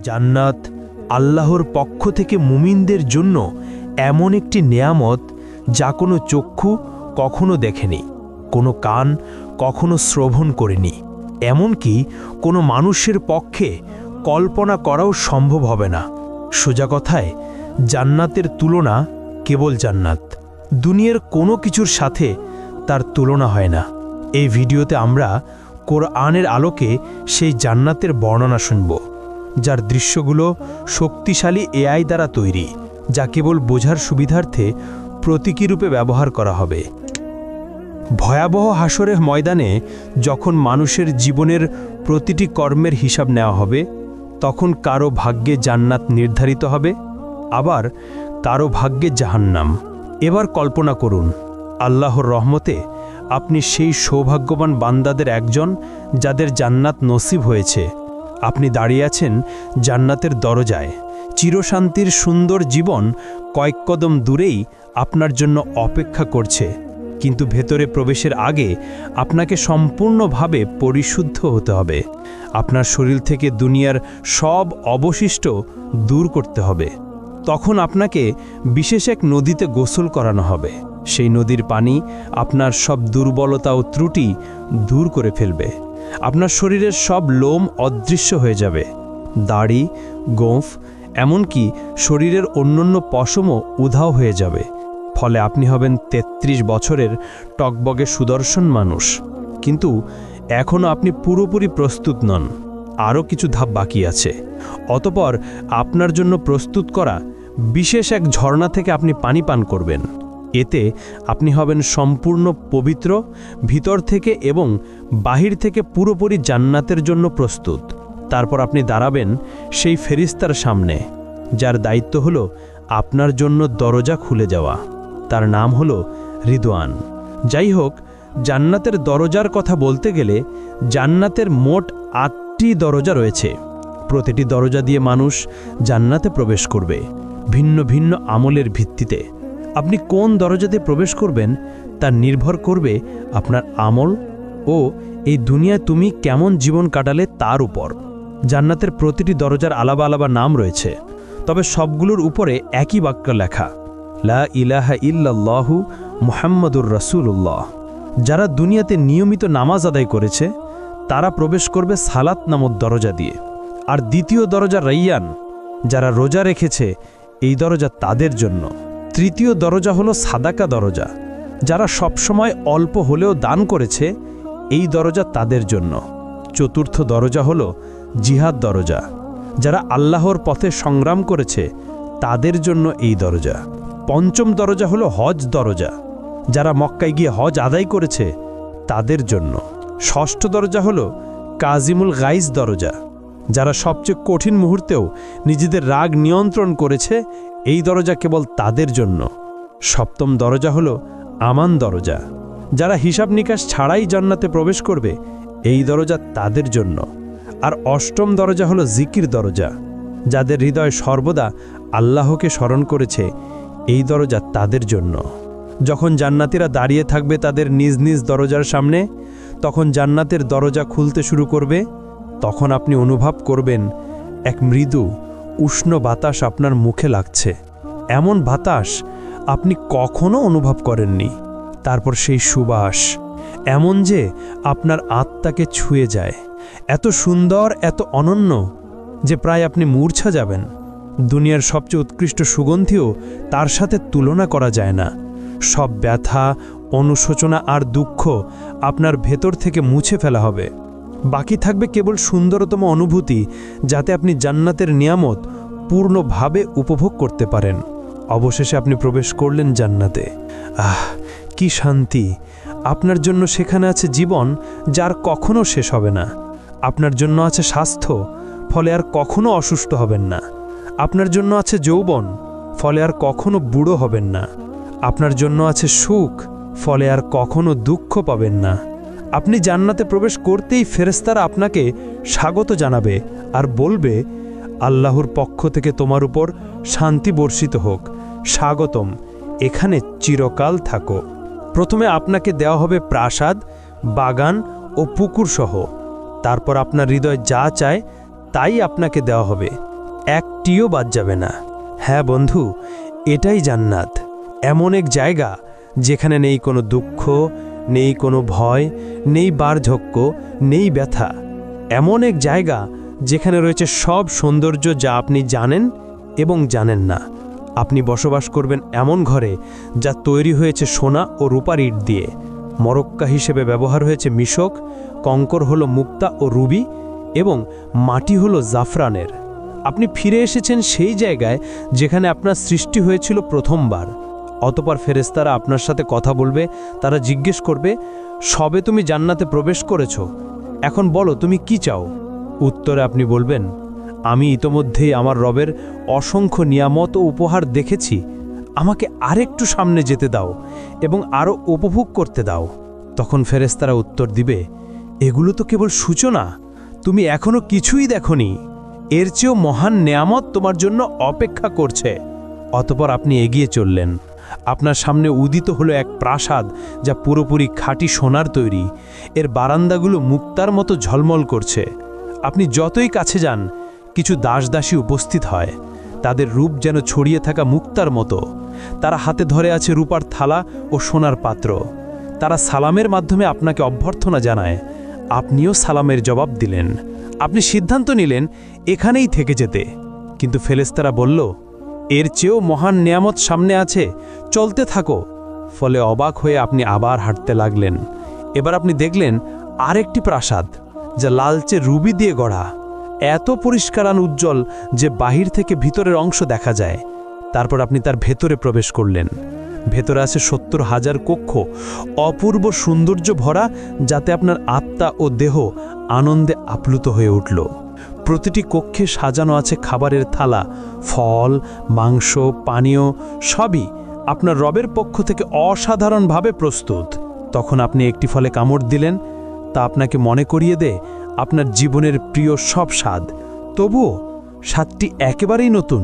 জান্নাত আল্লাহর পক্ষ থেকে মুমিনদের জন্য এমন একটি নেয়ামত যা কোনো চক্ষু কখনো দেখেনি, কোনো কান কখনো শ্রবণ করেনি, এমনকি কোনো মানুষের পক্ষে কল্পনা করাও সম্ভব হবে না। সোজা কথায় জান্নাতের তুলনা কেবল জান্নাত, দুনিয়ার কোনো কিছুর সাথে তার তুলনা হয় না। এই ভিডিওতে আমরা কোরআনের আলোকে সেই জান্নাতের বর্ণনা শুনব, যার দৃশ্যগুলো শক্তিশালী এআই দ্বারা তৈরি, যা কেবল বোঝার সুবিধার্থে প্রতীকী রূপে ব্যবহার করা হবে। ভয়াবহ হাসরের ময়দানে যখন মানুষের জীবনের প্রতিটি কর্মের হিসাব নেওয়া হবে, তখন কারো ভাগ্যে জান্নাত নির্ধারিত হবে, আবার কারো ভাগ্যে জাহান্নাম। এবার কল্পনা করুন, আল্লাহর রহমতে আপনি সেই সৌভাগ্যবান বান্দাদের একজন যাদের জান্নাত নসিব হয়েছে। আপনি দাঁড়িয়ে আছেন জান্নাতের দরজায়, চিরশান্তির সুন্দর জীবন কয়েক কদম দূরেই আপনার জন্য অপেক্ষা করছে। কিন্তু ভেতরে প্রবেশের আগে আপনাকে সম্পূর্ণভাবে পরিশুদ্ধ হতে হবে। আপনার শরীর থেকে দুনিয়ার সব অবশিষ্ট দূর করতে হবে। তখন আপনাকে বিশেষ এক নদীতে গোসল করানো হবে। সেই নদীর পানি আপনার সব দুর্বলতা ও ত্রুটি দূর করে ফেলবে। আপনার শরীরের সব লোম অদৃশ্য হয়ে যাবে, দাড়ি, গোঁফ, এমনকি শরীরের অন্যান্য পশমও উধাও হয়ে যাবে। ফলে আপনি হবেন ৩৩ বছরের টকবগে সুদর্শন মানুষ। কিন্তু এখনও আপনি পুরোপুরি প্রস্তুত নন, আরও কিছু ধাপ বাকি আছে। অতঃপর আপনার জন্য প্রস্তুত করা বিশেষ এক ঝর্ণা থেকে আপনি পানি পান করবেন। এতে আপনি হবেন সম্পূর্ণ পবিত্র, ভিতর থেকে এবং বাহির থেকে পুরোপুরি জান্নাতের জন্য প্রস্তুত। তারপর আপনি দাঁড়াবেন সেই ফেরেশতার সামনে, যার দায়িত্ব হলো আপনার জন্য দরজা খুলে যাওয়া। তার নাম হলো রিদওয়ান। যাই হোক, জান্নাতের দরজার কথা বলতে গেলে জান্নাতের মোট ৮টি দরজা রয়েছে। প্রতিটি দরজা দিয়ে মানুষ জান্নাতে প্রবেশ করবে ভিন্ন ভিন্ন আমলের ভিত্তিতে। আপনি কোন দরজাতে প্রবেশ করবেন তা নির্ভর করবে আপনার আমল ও এই দুনিয়ায় তুমি কেমন জীবন কাটালে তার উপর। জান্নাতের প্রতিটি দরজার আলাদা আলাদা নাম রয়েছে, তবে সবগুলোর উপরে একই বাক্য লেখা, লা ইলাহা ইল্লাল্লাহু মুহাম্মাদুর রাসূলুল্লাহ। যারা দুনিয়াতে নিয়মিত নামাজ আদায় করেছে তারা প্রবেশ করবে সালাত নামক দরজা দিয়ে। আর দ্বিতীয় দরজা রাইয়ান, যারা রোজা রেখেছে এই দরজা তাদের জন্য। তৃতীয় দরজা হলো সাদাকা দরজা, যারা সবসময় অল্প হলেও দান করেছে এই দরজা তাদের জন্য। চতুর্থ দরজা হলো জিহাদ দরজা, যারা আল্লাহর পথে সংগ্রাম করেছে তাদের জন্য এই দরজা। পঞ্চম দরজা হলো হজ দরজা, যারা মক্কায় গিয়ে হজ আদায় করেছে তাদের জন্য। ষষ্ঠ দরজা হলো কাজিমুল গাইজ দরজা, যারা সবচেয়ে কঠিন মুহূর্তেও নিজেদের রাগ নিয়ন্ত্রণ করেছে এই দরজা কেবল তাদের জন্য। সপ্তম দরজা হলো আমান দরজা, যারা হিসাব নিকাশ ছাড়াই জান্নাতে প্রবেশ করবে এই দরজা তাদের জন্য। আর অষ্টম দরজা হলো জিকির দরজা, যাদের হৃদয় সর্বদা আল্লাহকে স্মরণ করেছে এই দরজা তাদের জন্য। যখন জান্নাতীরা দাঁড়িয়ে থাকবে তাদের নিজ নিজ দরজার সামনে, তখন জান্নাতের দরজা খুলতে শুরু করবে। তখন আপনি অনুভব করবেন এক মৃদু উষ্ণ বাতাস আপনার মুখে লাগছে, এমন বাতাস আপনি কখনো অনুভব করেননি। তারপর সেই সুবাস এমন যে আপনার আত্মাকে ছুঁয়ে যায়, এত সুন্দর, এত অনন্য যে প্রায় আপনি মূর্ছা যাবেন। দুনিয়ার সবচেয়ে উৎকৃষ্ট সুগন্ধিও তার সাথে তুলনা করা যায় না। সব ব্যথা, অনুশোচনা আর দুঃখ আপনার ভেতর থেকে মুছে ফেলা হবে। বাকি থাকবে কেবল সুন্দরতম অনুভূতি, যাতে আপনি জান্নাতের নিয়ামত পূর্ণভাবে উপভোগ করতে পারেন। অবশেষে আপনি প্রবেশ করলেন জান্নাতে। আহ, কি শান্তি! আপনার জন্য সেখানে আছে জীবন, যার কখনো শেষ হবে না। আপনার জন্য আছে স্বাস্থ্য, ফলে আর কখনো অসুস্থ হবেন না। আপনার জন্য আছে যৌবন, ফলে আর কখনো বুড়ো হবেন না। আপনার জন্য আছে সুখ, ফলে আর কখনো দুঃখ পাবেন না। আপনি জান্নাতে প্রবেশ করতেই ফেরেশতারা আপনাকে স্বাগত জানাবে আর বলবে, আল্লাহর পক্ষ থেকে তোমার উপর শান্তি বর্ষিত হোক, স্বাগতম, এখানে চিরকাল থাকো। প্রথমে আপনাকে দেওয়া হবে প্রাসাদ, বাগান ও পুকুর সহ। তারপর আপনার হৃদয় যা চায় তাই আপনাকে দেওয়া হবে। একটিও বাদ যাবে না। হ্যাঁ বন্ধু, এটাই জান্নাত। এমন এক জায়গা যেখানে নেই কোনো দুঃখ, নেই কোনো ভয়, নেই বার্ধক্য, নেই ব্যথা। এমন এক জায়গা যেখানে রয়েছে সব সৌন্দর্য যা আপনি জানেন এবং জানেন না। আপনি বসবাস করবেন এমন ঘরে যা তৈরি হয়েছে সোনা ও রূপার ইট দিয়ে। মরক্কা হিসেবে ব্যবহার হয়েছে মিশক, কঙ্কর হলো মুক্তা ও রুবি এবং মাটি হলো জাফরানের। আপনি ফিরে এসেছেন সেই জায়গায় যেখানে আপনার সৃষ্টি হয়েছিল প্রথমবার। অতঃপর ফেরেশতারা আপনার সাথে কথা বলবে। তারা জিজ্ঞেস করবে, সবে তুমি জান্নাতে প্রবেশ করেছো, এখন বলো তুমি কি চাও। উত্তরে আপনি বলবেন, আমি ইতোমধ্যেই আমার রবের অসংখ্য নিয়ামত ও উপহার দেখেছি, আমাকে আরেকটু সামনে যেতে দাও এবং আরও উপভোগ করতে দাও। তখন ফেরেশতারা উত্তর দিবে, এগুলো তো কেবল সূচনা, তুমি এখনো কিছুই দেখোনি, এর চেয়েও মহান নেয়ামত তোমার জন্য অপেক্ষা করছে। অতঃপর আপনি এগিয়ে চললেন। আপনার সামনে উদিত হলো এক প্রাসাদ যা পুরোপুরি খাঁটি সোনার তৈরি। এর বারান্দাগুলো মুক্তার মতো ঝলমল করছে। আপনি যতই কাছে যান, কিছু দাসদাসী উপস্থিত হয়। তাদের রূপ যেন ছড়িয়ে থাকা মুক্তার মতো। তারা হাতে ধরে আছে রূপার থালা ও সোনার পাত্র। তারা সালামের মাধ্যমে আপনাকে অভ্যর্থনা জানায়। আপনিও সালামের জবাব দিলেন। আপনি সিদ্ধান্ত নিলেন এখানেই থেকে যেতে, কিন্তু ফেরেশতারা বলল, এর চেয়েও মহান নেয়ামত সামনে আছে, চলতে থাকো। ফলে অবাক হয়ে আপনি আবার হাঁটতে লাগলেন। এবার আপনি দেখলেন আরেকটি প্রাসাদ যা লালচে রুবি দিয়ে গড়া, এত পরিষ্কার আর উজ্জ্বল যে বাহির থেকে ভিতরের অংশ দেখা যায়। তারপর আপনি তার ভেতরে প্রবেশ করলেন। ভেতরে আছে ৭০,০০০ কক্ষ, অপূর্ব সৌন্দর্য ভরা, যাতে আপনার আত্মা ও দেহ আনন্দে আপ্লুত হয়ে উঠল। প্রতিটি কক্ষে সাজানো আছে খাবারের থালা, ফল, মাংস, পানীয়, সবই আপনার রবের পক্ষ থেকে অসাধারণভাবে প্রস্তুত। তখন আপনি একটি ফলে কামড় দিলেন। তা আপনাকে মনে করিয়ে দেয় আপনার জীবনের প্রিয় সব স্বাদ। তবুও স্বাদটি একেবারেই নতুন,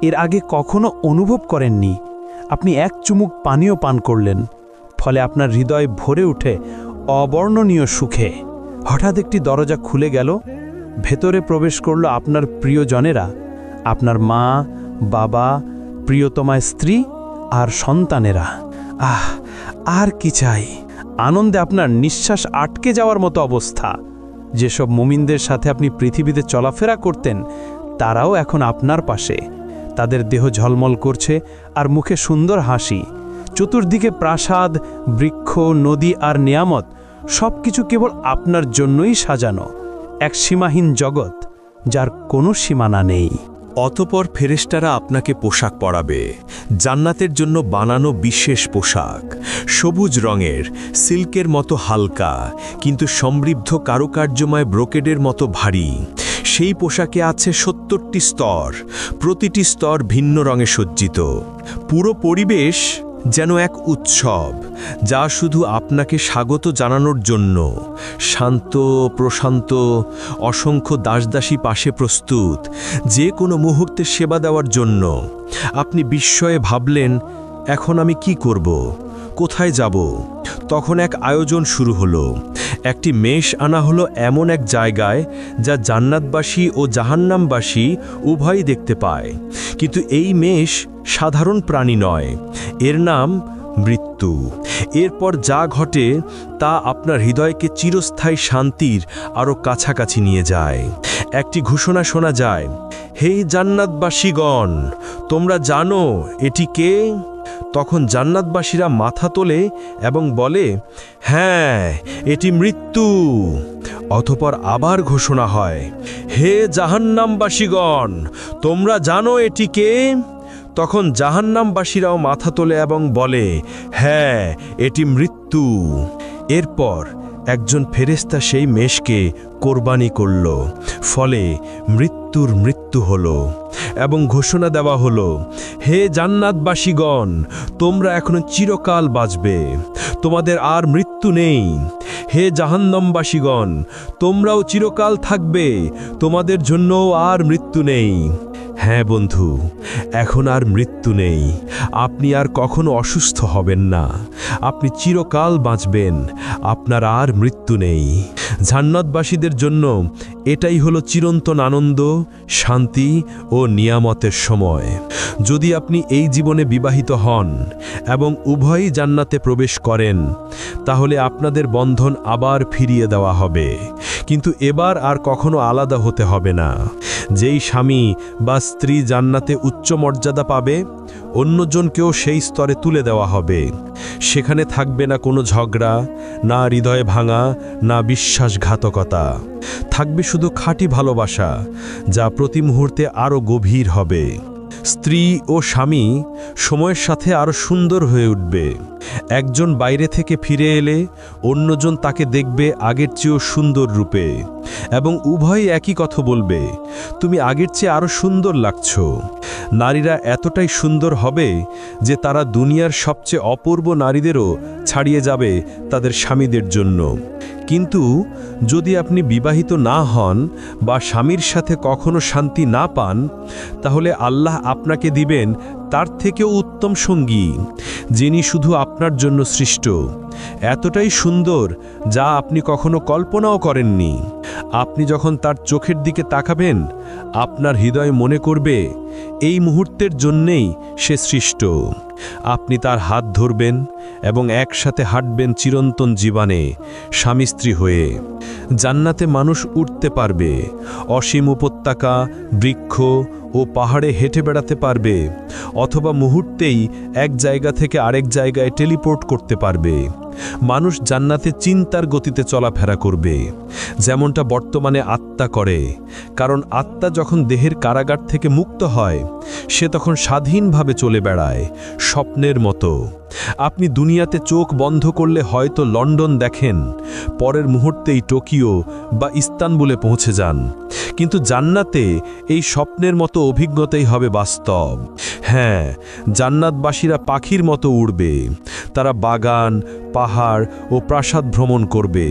এর আগে কখনো অনুভব করেননি। আপনি এক চুমুক পানীয় পান করলেন, ফলে আপনার হৃদয় ভরে উঠে অবর্ণনীয় সুখে। হঠাৎ একটি দরজা খুলে গেল। ভেতরে প্রবেশ করল আপনার প্রিয়জনেরা, আপনার মা, বাবা, প্রিয়তমা স্ত্রী আর সন্তানেরা। আর কি চাই! আনন্দে আপনার নিঃশ্বাস আটকে যাওয়ার মতো অবস্থা। যেসব মুমিনদের সাথে আপনি পৃথিবীতে চলাফেরা করতেন, তারাও এখন আপনার পাশে। তাদের দেহ ঝলমল করছে আর মুখে সুন্দর হাসি। চতুর্দিকে প্রাসাদ, বৃক্ষ, নদী আর নিয়ামত, সবকিছু কেবল আপনার জন্যই সাজানো। এক সীমাহীন জগৎ যার কোনো সীমানা নেই। অতঃপর ফেরেশতারা আপনাকে পোশাক পরাবে, জান্নাতের জন্য বানানো বিশেষ পোশাক, সবুজ রঙের, সিল্কের মতো হালকা কিন্তু সমৃদ্ধ কারুকার্যময় ব্রোকেডের মতো ভারী। সেই পোশাকে আছে ৭০টি স্তর, প্রতিটি স্তর ভিন্ন রঙে সজ্জিত। পুরো পরিবেশ যেন এক উৎসব, যা শুধু আপনাকে স্বাগত জানানোর জন্য। শান্ত, প্রশান্ত, অসংখ্য দাসদাসী পাশে প্রস্তুত, যে কোনো মুহূর্তে সেবা দেওয়ার জন্য। আপনি বিস্ময়ে ভাবলেন, এখন আমি কি করব, কোথায় যাব? তখন এক আয়োজন শুরু হলো। একটি মেষ আনা হলো এমন এক জায়গায় যা জান্নাতবাসী ও জাহান্নামবাসী উভয়ই দেখতে পায়। কিন্তু এই মেষ সাধারণ প্রাণী নয়, এর নাম মৃত্যু। এরপর যা ঘটে তা আপনার হৃদয়কে চিরস্থায়ী শান্তির আরও কাছাকাছি নিয়ে যায়। একটি ঘোষণা শোনা যায়, হে জান্নাতবাসীগণ, তোমরা জানো এটি কে? তখন জান্নাতবাসীরা মাথা তোলে এবং বলে, হ্যাঁ, এটি মৃত্যু। অতঃপর আবার ঘোষণা হয়, হে জাহান্নামবাসীগণ, তোমরা জানো এটি কে? তখন জাহান্নামবাসীরাও মাথা তোলে এবং বলে, হ্যাঁ, এটি মৃত্যু। এরপর একজন ফেরেশতা সেই মেষকে কোরবানি করল, ফলে মৃত্যুর মৃত্যু হলো এবং ঘোষণা দেওয়া হলো, হে জান্নাতবাসীগণ, তোমরা এখনো চিরকাল বাঁচবে, তোমাদের আর মৃত্যু নেই। হে জাহান্নামবাসীগণ, তোমরাও চিরকাল থাকবে, তোমাদের জন্য আর মৃত্যু নেই। হ্যাঁ বন্ধু, এখন আর মৃত্যু নেই। আপনি আর কখনো অসুস্থ হবেন না। আপনি চিরকাল বাঁচবেন। আপনার আর মৃত্যু নেই। জান্নাতবাসীদের জন্য এটাই হলো চিরন্তন আনন্দ, শান্তি ও নিয়ামতের সময়। যদি আপনি এই জীবনে বিবাহিত হন এবং উভয়ই জান্নাতে প্রবেশ করেন, তাহলে আপনাদের বন্ধন আবার ফিরিয়ে দেওয়া হবে, কিন্তু এবার আর কখনো আলাদা হতে হবে না। যেই স্বামী বা স্ত্রী জান্নাতে উচ্চ মর্যাদা পাবে, অন্যজনকেও সেই স্তরে তুলে দেওয়া হবে। সেখানে থাকবে না কোনো ঝগড়া, না হৃদয়ে ভাঙা, না বিশ্বাসঘাতকতা। থাকবে শুধু খাঁটি ভালোবাসা, যা প্রতি মুহূর্তে আরও গভীর হবে। স্ত্রী ও স্বামী সময়ের সাথে আরও সুন্দর হয়ে উঠবে। একজন বাইরে থেকে ফিরে এলে অন্যজন তাকে দেখবে আগের চেয়েও সুন্দর রূপে, এবং উভয়ই একই কথা বলবে, তুমি আগের চেয়ে আরও সুন্দর লাগছো। নারীরা এতটাই সুন্দর হবে যে তারা দুনিয়ার সবচেয়ে অপূর্ব নারীদেরও ছাড়িয়ে যাবে তাদের স্বামীদের জন্য। কিন্তু যদি আপনি বিবাহিত না হন বা স্বামীর সাথে কখনো শান্তি না পান, তাহলে আল্লাহ আপনাকে দিবেন তার থেকেও উত্তম সঙ্গী, যিনি শুধু আপনার জন্য সৃষ্ট, এতটাই সুন্দর যা আপনি কখনো কল্পনাও করেননি। আপনি যখন তার চোখের দিকে তাকাবেন, আপনার হৃদয় মনে করবে এই মুহূর্তের জন্যেই সে সৃষ্ট। আপনি তার হাত ধরবেন এবং একসাথে হাঁটবেন চিরন্তন জীবনে স্বামী স্ত্রী হয়ে। জান্নাতে মানুষ উঠতে পারবে, অসীম উপত্যকা, বৃক্ষ ও পাহাড়ে হেঁটে বেড়াতে পারবে, অথবা মুহূর্তেই এক জায়গা থেকে আরেক জায়গায় টেলিপোর্ট করতে পারবে। মানুষ জান্নাতে চিন্তার গতিতে চলাফেরা করবে, যেমনটা বর্তমানে আত্মা করে। কারণ আত্মা যখন দেহের কারাগার থেকে মুক্ত হয়, সে তখন স্বাধীনভাবে চলে বেড়ায়, স্বপ্নের মতো। আপনি দুনিয়াতে চোখ বন্ধ করলে হয়তো লন্ডন দেখেন, পরের মুহূর্তেই টোকিও বা ইস্তানবুলে পৌঁছে যান, কিন্তু জান্নাতে এই স্বপ্নের মতো অভিজ্ঞতাই হবে বাস্তব। হ্যাঁ, জান্নাতবাসীরা পাখির মতো উড়বে। তারা বাগান, পাহাড় ও প্রাসাদ ভ্রমণ করবে,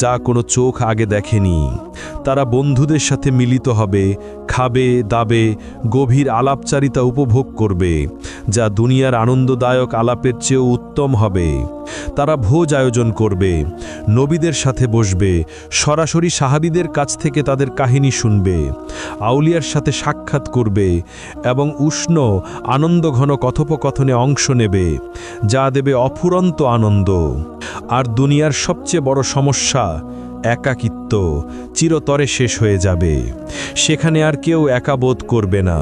যা কোনো চোখ আগে দেখেনি। তারা বন্ধুদের সাথে মিলিত হবে, খাবে, দাবে, গভীর আলাপচারিতা উপভোগ করবে, যা দুনিয়ার আনন্দদায়ক আলাপের চেয়েও উত্তম হবে। তারা ভোজ আয়োজন করবে, নবীদের সাথে বসবে, সরাসরি সাহাবীদের কাছ থেকে তাদের কাহিনী শুনবে, আউলিয়ার সাথে সাক্ষাৎ করবে এবং উষ্ণ আনন্দঘন কথোপকথনে অংশ নেবে, যা দেবে অফুরন্ত আনন্দ। আর দুনিয়ার সবচেয়ে বড় সমস্যা একাকিত্ব চিরতরে শেষ হয়ে যাবে। সেখানে আর কেউ একা বোধ করবে না।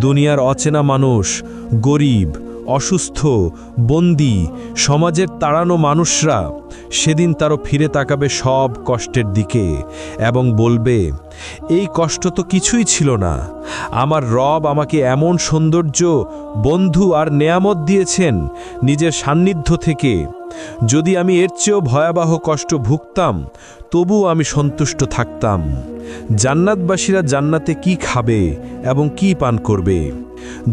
দুনিয়ার অচেনা মানুষ, গরিব, অসুস্থ, বন্দী, সমাজের তাড়ানো মানুষরা সেদিন তারও ফিরে তাকাবে সব কষ্টের দিকে এবং বলবে, এই কষ্ট তো কিছুই ছিল না। আমার রব আমাকে এমন সৌন্দর্য, বন্ধু আর নেয়ামত দিয়েছেন নিজের সান্নিধ্য থেকে। যদি আমি এর চেয়েও ভয়াবহ কষ্ট ভুগতাম, তবুও আমি সন্তুষ্ট থাকতাম। জান্নাতবাসীরা জান্নাতে কি খাবে এবং কি পান করবে?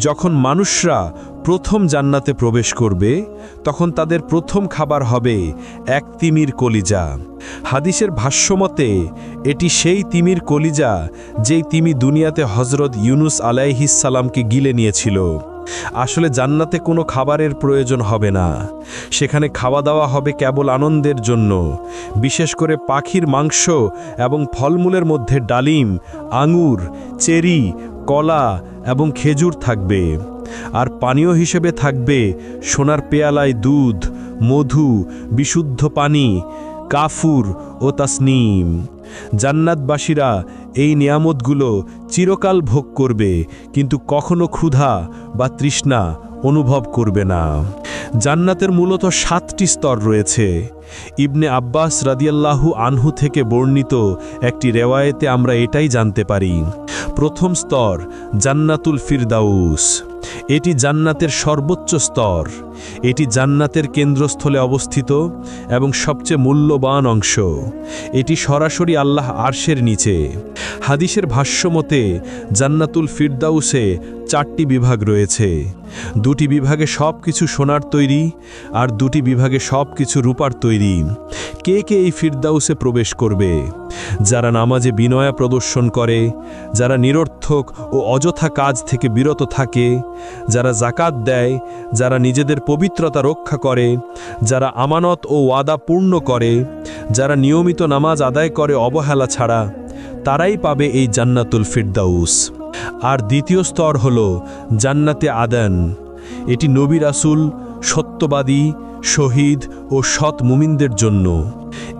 যখন মানুষরা প্রথম জান্নাতে প্রবেশ করবে, তখন তাদের প্রথম খাবার হবে এক তিমির কলিজা। হাদিসের ভাষ্যমতে এটি সেই তিমির কলিজা যেই তিমি দুনিয়াতে হজরত ইউনুস আলাইহিস সালামকে গিলে নিয়েছিল। আসলে জান্নাতে কোনো খাবারের প্রয়োজন হবে না। সেখানে খাওয়া দাওয়া হবে কেবল আনন্দের জন্য। বিশেষ করে পাখির মাংস এবং ফলমূলের মধ্যে ডালিম, আঙুর, চেরি, কলা এবং খেজুর থাকবে। আর পানীয় হিসেবে থাকবে সোনার পেয়ালায় দুধ, মধু, বিশুদ্ধ পানি, কাফুর ও তাসনিম। জান্নাতবাসীরা এই নিয়ামতগুলো চিরকাল ভোগ করবে, কিন্তু কখনো ক্ষুধা বা তৃষ্ণা অনুভব করবে না। জান্নাতের মূলত 7টি স্তর রয়েছে। ইবনে আব্বাস রাদিয়াল্লাহু আনহু থেকে বর্ণিত একটি রেওয়ায়েতে আমরা এটাই জানতে পারি। প্রথম স্তর জান্নাতুল ফিরদাউস। এটি জান্নাতের সর্বোচ্চ স্তর। এটি জান্নাতের কেন্দ্রস্থলে অবস্থিত এবং সবচেয়ে মূল্যবান অংশ। এটি সরাসরি আল্লাহ আরশের নিচে। হাদিসের ভাষ্যমতে জান্নাতুল ফিরদাউসে 4টি বিভাগ রয়েছে। 2টি বিভাগে সব কিছু সোনার তৈরি, আর 2টি বিভাগে সব কিছু রূপার তৈরি। কে কে এই ফিরদাউসে প্রবেশ করবে? যারা নামাজে বিনয়া প্রদর্শন করে, যারা নিরর্থক ও অযথা কাজ থেকে বিরত থাকে, যারা জাকাত দেয়, যারা নিজেদের পবিত্রতা রক্ষা করে, যারা আমানত ও ওয়াদা পূর্ণ করে, যারা নিয়মিত নামাজ আদায় করে অবহেলা ছাড়া, তারাই পাবে এই জান্নাতুল ফিরদাউস। আর দ্বিতীয় স্তর হল জান্নাতে আদান। এটি নবী রাসূল, সত্যবাদী, শহীদ ও সৎ মুমিনদের জন্য।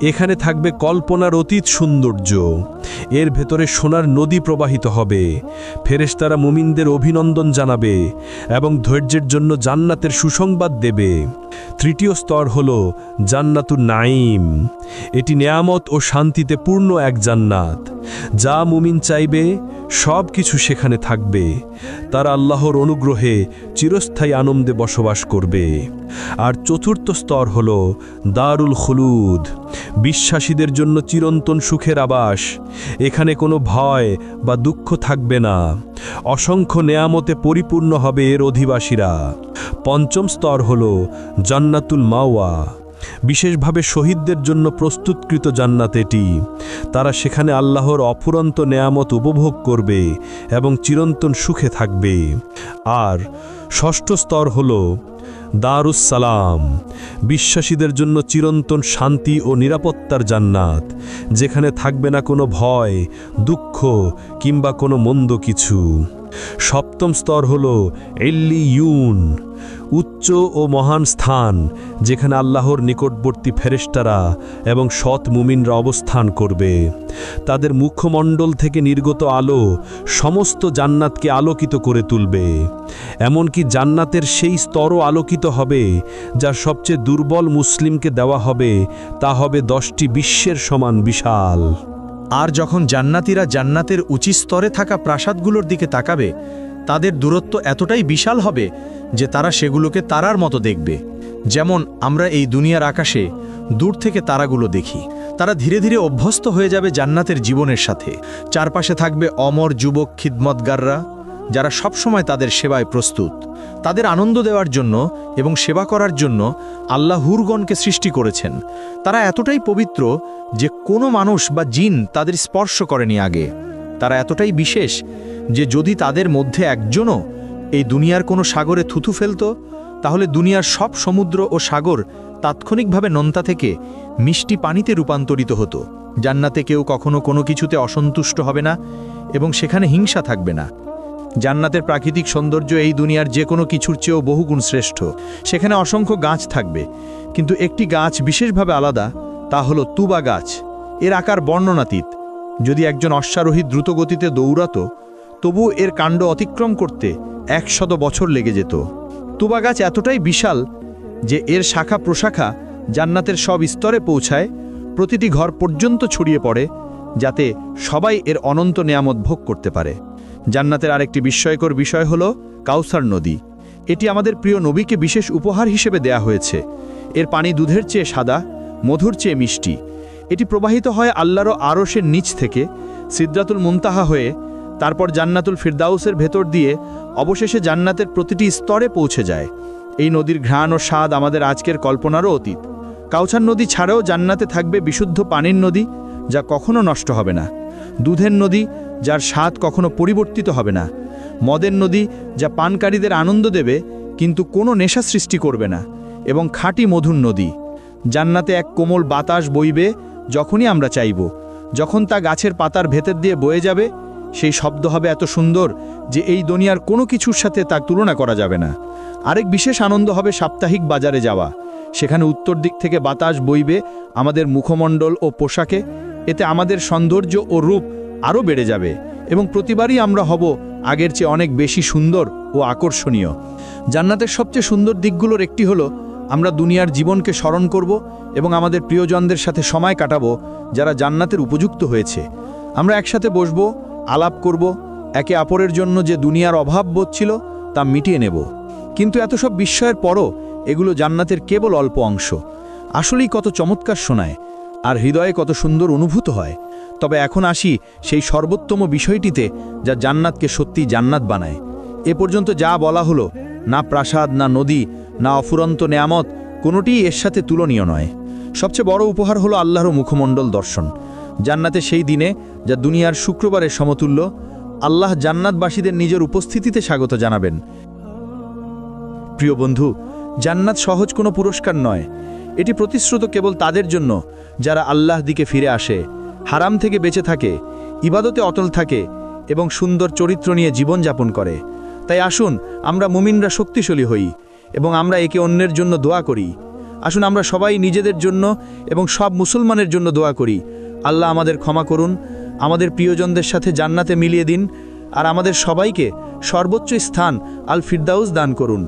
এখানে থাকবে কল্পনার অতীত সৌন্দর্য। এর ভেতরে সোনার নদী প্রবাহিত হবে, ফেরেশতারা মুমিনদের অভিনন্দন জানাবে এবং ধৈর্যের জন্য জান্নাতের সুসংবাদ দেবে। তৃতীয় স্তর হল জান্নাতুন নাঈম। এটি নেয়ামত ও শান্তিতে পূর্ণ এক জান্নাত। যা মুমিন চাইবে সব কিছু সেখানে থাকবে। তারা আল্লাহর অনুগ্রহে চিরস্থায়ী আনন্দে বসবাস করবে। আর চতুর্থ স্তর হল দারুল খুলুদ, বিশ্বাসীদের জন্য চিরন্তন সুখের আবাস। এখানে কোনো ভয় বা দুঃখ থাকবে না। অসংখ্য নেয়ামতে পরিপূর্ণ হবে এর অধিবাসীরা। পঞ্চম স্তর হল জান্নাতুল মাওয়া, বিশেষভাবে শহীদদের জন্য প্রস্তুতকৃত জান্নাত এটি। তারা সেখানে আল্লাহর অফুরন্ত নেয়ামত উপভোগ করবে এবং চিরন্তন সুখে থাকবে। আর ষষ্ঠ স্তর হল দারুস সালাম, বিশ্বাসীদের জন্য চিরন্তন শান্তি ও নিরাপত্তার জান্নাত, যেখানে থাকবে না কোনো ভয়, দুঃখ কিংবা কোনো মন্দ কিছু। সপ্তম স্তর হল ইল্লিয়ুন, উচ্চ ও মহান স্থান, যেখানে আল্লাহর নিকটবর্তী ফেরেশতারা এবং সৎ মুমিনরা অবস্থান করবে। তাদের মুখমণ্ডল থেকে নির্গত আলো সমস্ত জান্নাতকে আলোকিত করে তুলবে। এমনকি জান্নাতের সেই স্তরও আলোকিত হবে যা সবচেয়ে দুর্বল মুসলিমকে দেওয়া হবে, তা হবে 10টি বিশ্বের সমান বিশাল। আর যখন জান্নাতীরা জান্নাতের উঁচু স্তরে থাকা প্রাসাদগুলোর দিকে তাকাবে, তাদের দূরত্ব এতটাই বিশাল হবে যে তারা সেগুলোকে তারার মতো দেখবে। যেমন আমরা এই দুনিয়ার আকাশে দূর থেকে তারাগুলো দেখি। তারা ধীরে ধীরে অভ্যস্ত হয়ে যাবে জান্নাতের জীবনের সাথে। চারপাশে থাকবে অমর যুবক খিদমতগাররা, যারা সবসময় তাদের সেবায় প্রস্তুত। তাদের আনন্দ দেওয়ার জন্য এবং সেবা করার জন্য আল্লাহ হুরগণকে সৃষ্টি করেছেন। তারা এতটাই পবিত্র যে কোনো মানুষ বা জিন তাদের স্পর্শ করেনি আগে। তারা এতটাই বিশেষ যে যদি তাদের মধ্যে একজনও এই দুনিয়ার কোনো সাগরে থুথু ফেলত, তাহলে দুনিয়ার সব সমুদ্র ও সাগর তাৎক্ষণিকভাবে নোনতা থেকে মিষ্টি পানিতে রূপান্তরিত হতো। জান্নাতে কেউ কখনো কোনো কিছুতে অসন্তুষ্ট হবে না এবং সেখানে হিংসা থাকবে না। জান্নাতের প্রাকৃতিক সৌন্দর্য এই দুনিয়ার যে কোনো কিছুর চেয়েও বহুগুণ শ্রেষ্ঠ। সেখানে অসংখ্য গাছ থাকবে, কিন্তু একটি গাছ বিশেষভাবে আলাদা, তা হলো তুবা গাছ। এর আকার বর্ণনাতীত। যদি একজন অশ্বারোহী দ্রুত গতিতে দৌড়াতো, তবু এর কাণ্ড অতিক্রম করতে 100 বছর লেগে যেত। তুবা গাছ এতটাই বিশাল যে এর শাখা প্রশাখা জান্নাতের সব স্তরে পৌঁছায়, প্রতিটি ঘর পর্যন্ত ছড়িয়ে পড়ে, যাতে সবাই এর অনন্ত নেয়ামত ভোগ করতে পারে। জান্নাতের আরেকটি বিস্ময়কর বিষয় হলো কাউসার নদী। এটি আমাদের প্রিয় নবীকে বিশেষ উপহার হিসেবে দেয়া হয়েছে। এর পানি দুধের চেয়ে সাদা, মধুর চেয়ে মিষ্টি। এটি প্রবাহিত হয় আল্লাহর আরশের নিচ থেকে সিদরাতুল মুনতাহা হয়ে, তারপর জান্নাতুল ফিরদাউসের ভেতর দিয়ে অবশেষে জান্নাতের প্রতিটি স্তরে পৌঁছে যায়। এই নদীর ঘ্রাণ ও স্বাদ আমাদের আজকের কল্পনারও অতীত। কাউসার নদী ছাড়াও জান্নাতে থাকবে বিশুদ্ধ পানির নদী, যা কখনো নষ্ট হবে না। দুধের নদী, যার স্বাদ কখনো পরিবর্তিত হবে না। মদের নদী, যা পানকারীদের আনন্দ দেবে কিন্তু কোনো নেশা সৃষ্টি করবে না। এবং খাঁটি মধুর নদী। জান্নাতে এক কোমল বাতাস বইবে যখনই আমরা চাইব। যখন তা গাছের পাতার ভেতর দিয়ে বয়ে যাবে, সেই শব্দ হবে এত সুন্দর যে এই দুনিয়ার কোনো কিছুর সাথে তা তুলনা করা যাবে না। আরেক বিশেষ আনন্দ হবে সাপ্তাহিক বাজারে যাওয়া। সেখানে উত্তর দিক থেকে বাতাস বইবে আমাদের মুখমণ্ডল ও পোশাকে। এতে আমাদের সৌন্দর্য ও রূপ আরও বেড়ে যাবে এবং প্রতিবারই আমরা হব আগের চেয়ে অনেক বেশি সুন্দর ও আকর্ষণীয়। জান্নাতের সবচেয়ে সুন্দর দিকগুলোর একটি হলো আমরা দুনিয়ার জীবনকে স্মরণ করব এবং আমাদের প্রিয়জনদের সাথে সময় কাটাবো যারা জান্নাতের উপযুক্ত হয়েছে। আমরা একসাথে বসবো, আলাপ করব, একে অপরের জন্য যে দুনিয়ার অভাব বোধ ছিল তা মিটিয়ে নেব। কিন্তু এত সব বিস্ময়ের পরও এগুলো জান্নাতের কেবল অল্প অংশ। আসলেই কত চমৎকার শোনায় আর হৃদয়ে কত সুন্দর অনুভূত হয়। তবে এখন আসি সেই সর্বোত্তম বিষয়টিতে, যা জান্নাতকে সত্যি জান্নাত বানায়। এ পর্যন্ত যা বলা হলো, না প্রাসাদ, না নদী, না অফুরন্ত নেয়ামত, কোনোটিই এর সাথে তুলনীয় নয়। সবচেয়ে বড় উপহার হলো আল্লাহর মুখমণ্ডল দর্শন। জান্নাতে সেই দিনে, যা দুনিয়ার শুক্রবারের সমতুল্য, আল্লাহ জান্নাতবাসীদের নিজের উপস্থিতিতে স্বাগত জানাবেন। প্রিয় বন্ধু, জান্নাত সহজ কোনো পুরস্কার নয়। এটি প্রতিশ্রুত কেবল তাদের জন্য যারা আল্লাহর দিকে ফিরে আসে, হারাম থেকে বেঁচে থাকে, ইবাদতে অটল থাকে এবং সুন্দর চরিত্র নিয়ে জীবনযাপন করে। তাই আসুন আমরা মুমিনরা শক্তিশালী হই এবং আমরা একে অন্যের জন্য দোয়া করি। আসুন আমরা সবাই নিজেদের জন্য এবং সব মুসলমানের জন্য দোয়া করি। আল্লাহ আমাদের ক্ষমা করুন, আমাদের প্রিয়জনদের সাথে জান্নাতে মিলিয়ে দিন, আর আমাদের সবাইকে সর্বোচ্চ স্থান আল ফিরদাউস দান করুন।